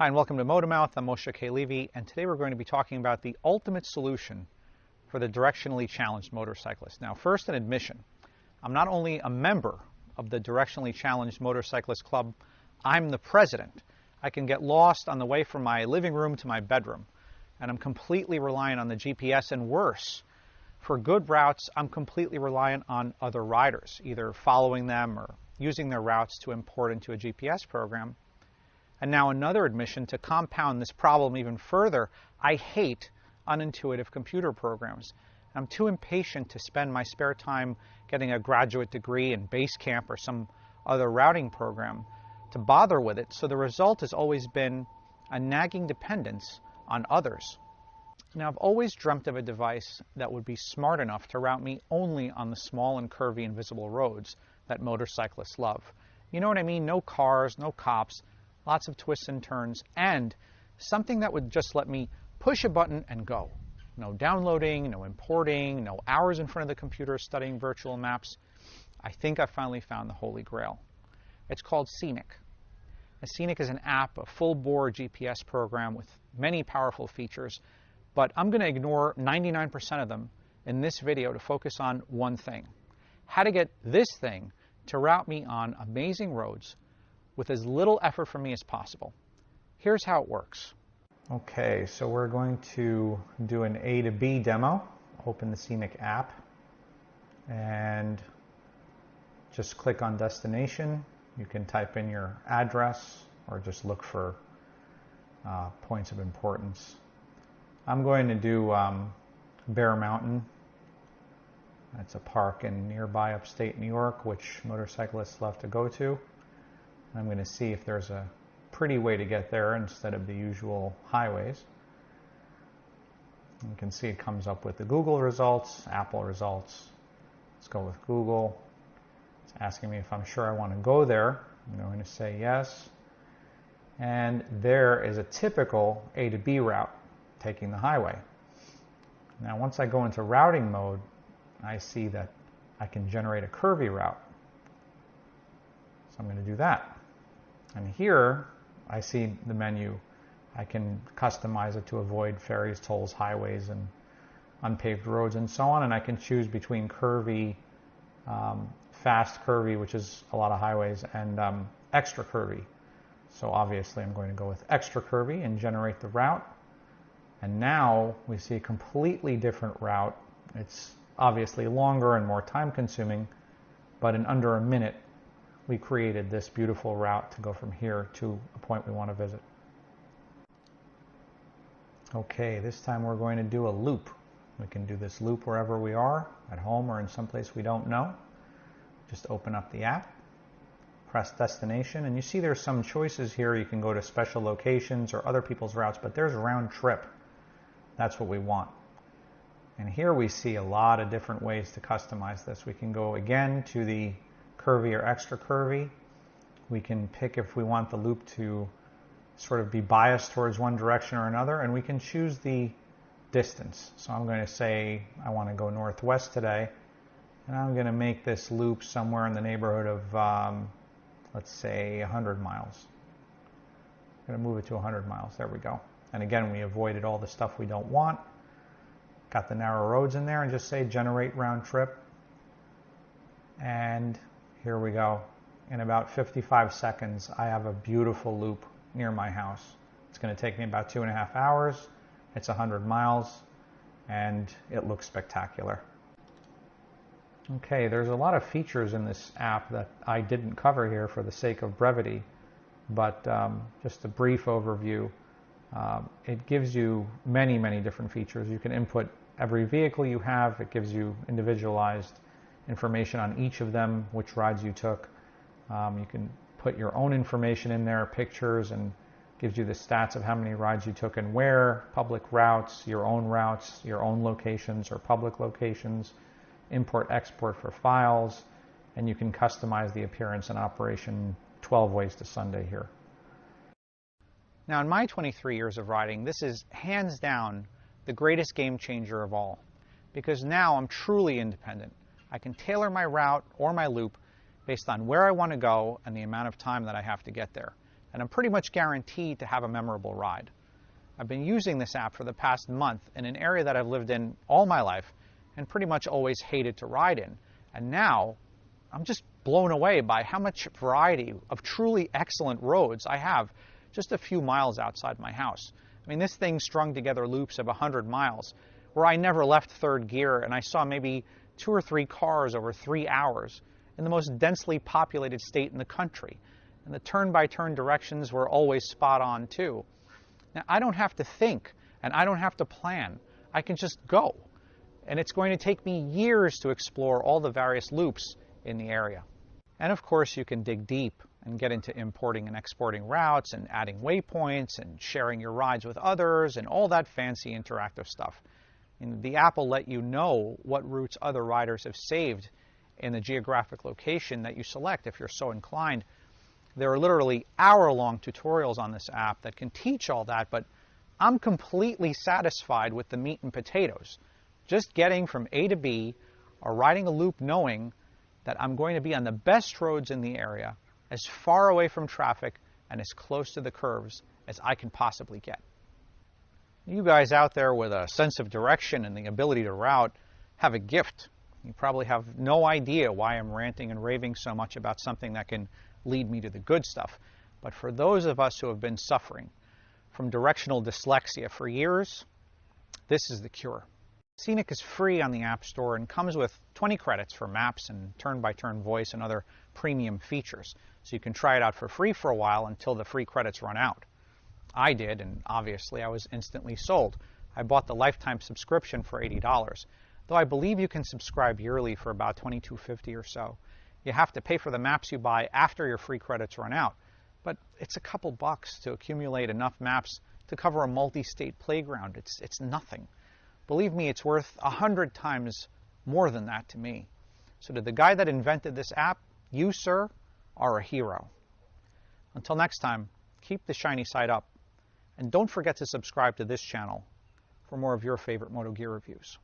Hi and welcome to Motomouth. I'm Moshe Levy, and today we're going to be talking about the ultimate solution for the directionally challenged motorcyclist. Now, first, an admission. I'm not only a member of the Directionally Challenged Motorcyclist Club, I'm the president. I can get lost on the way from my living room to my bedroom, and I'm completely reliant on the GPS, and worse, for good routes, I'm completely reliant on other riders, either following them or using their routes to import into a GPS program. And now another admission to compound this problem even further. I hate unintuitive computer programs. I'm too impatient to spend my spare time getting a graduate degree in Basecamp or some other routing program to bother with it, so the result has always been a nagging dependence on others. Now, I've always dreamt of a device that would be smart enough to route me only on the small and curvy invisible roads that motorcyclists love. You know what I mean? No cars, no cops, lots of twists and turns, and something that would just let me push a button and go. No downloading, no importing, no hours in front of the computer studying virtual maps. I think I finally found the Holy Grail. It's called Scenic. Scenic is an app, a full-bore GPS program with many powerful features, but I'm going to ignore 99% of them in this video to focus on one thing: how to get this thing to route me on amazing roads with as little effort from me as possible. Here's how it works. Okay, so we're going to do an A to B demo. Open the Scenic app and just click on destination. You can type in your address or just look for points of importance. I'm going to do Bear Mountain. That's a park in nearby upstate New York, which motorcyclists love to go to. I'm going to see if there's a pretty way to get there instead of the usual highways. You can see it comes up with the Google results, Apple results. Let's go with Google. It's asking me if I'm sure I want to go there. I'm going to say yes. And there is a typical A to B route taking the highway. Now, once I go into routing mode, I see that I can generate a curvy route. So I'm going to do that. And here I see the menu. I can customize it to avoid ferries, tolls, highways, and unpaved roads, and so on. And I can choose between curvy, fast curvy, which is a lot of highways, and extra curvy. So obviously I'm going to go with extra curvy and generate the route. And now we see a completely different route. It's obviously longer and more time consuming, but in under a minute we created this beautiful route to go from here to a point we want to visit. Okay, this time we're going to do a loop. We can do this loop wherever we are, at home or in some place we don't know. Just open up the app, press destination, and you see there's some choices here. You can go to special locations or other people's routes, but there's round trip. That's what we want. And here we see a lot of different ways to customize this. We can go again to the curvy or extra curvy. We can pick if we want the loop to sort of be biased towards one direction or another, and we can choose the distance. So I'm going to say I want to go northwest today, and I'm going to make this loop somewhere in the neighborhood of, let's say, 100 miles. I'm going to move it to 100 miles. There we go. And again, we avoided all the stuff we don't want. Got the narrow roads in there, and just say generate round trip. And here we go. In about 55 seconds, I have a beautiful loop near my house. It's going to take me about 2.5 hours. It's 100 miles, and it looks spectacular. Okay, there's a lot of features in this app that I didn't cover here for the sake of brevity, but just a brief overview. It gives you many, many different features. You can input every vehicle you have. It gives you individualized information on each of them, which rides you took. You can put your own information in there, pictures, and gives you the stats of how many rides you took and where, public routes, your own locations or public locations, import, export for files, and you can customize the appearance and operation 12 ways to Sunday here. Now, in my 23 years of riding, this is hands down the greatest game changer of all, because now I'm truly independent. I can tailor my route or my loop based on where I want to go and the amount of time that I have to get there. and I'm pretty much guaranteed to have a memorable ride. I've been using this app for the past month in an area that I've lived in all my life and pretty much always hated to ride in. And now I'm just blown away by how much variety of truly excellent roads I have just a few miles outside my house. I mean, this thing strung together loops of 100 miles where I never left third gear and I saw maybe 2 or 3 cars over 3 hours in the most densely populated state in the country. And the turn-by-turn directions were always spot on too. Now, I don't have to think and I don't have to plan. I can just go. And it's going to take me years to explore all the various loops in the area. And of course, you can dig deep and get into importing and exporting routes and adding waypoints and sharing your rides with others and all that fancy interactive stuff. And the app will let you know what routes other riders have saved in the geographic location that you select if you're so inclined. There are literally hour-long tutorials on this app that can teach all that, but I'm completely satisfied with the meat and potatoes. Just getting from A to B or riding a loop knowing that I'm going to be on the best roads in the area, as far away from traffic and as close to the curves as I can possibly get. You guys out there with a sense of direction and the ability to route have a gift. You probably have no idea why I'm ranting and raving so much about something that can lead me to the good stuff. But for those of us who have been suffering from directional dyslexia for years, this is the cure. Scenic is free on the App Store and comes with 20 credits for maps and turn-by-turn voice and other premium features. So you can try it out for free for a while until the free credits run out. I did, and obviously I was instantly sold. I bought the lifetime subscription for $80, though I believe you can subscribe yearly for about $22.50 or so. You have to pay for the maps you buy after your free credits run out, but it's a couple bucks to accumulate enough maps to cover a multi-state playground. It's nothing. Believe me, it's worth 100 times more than that to me. So to the guy that invented this app, you, sir, are a hero. Until next time, keep the shiny side up. And don't forget to subscribe to this channel for more of your favorite Moto gear reviews.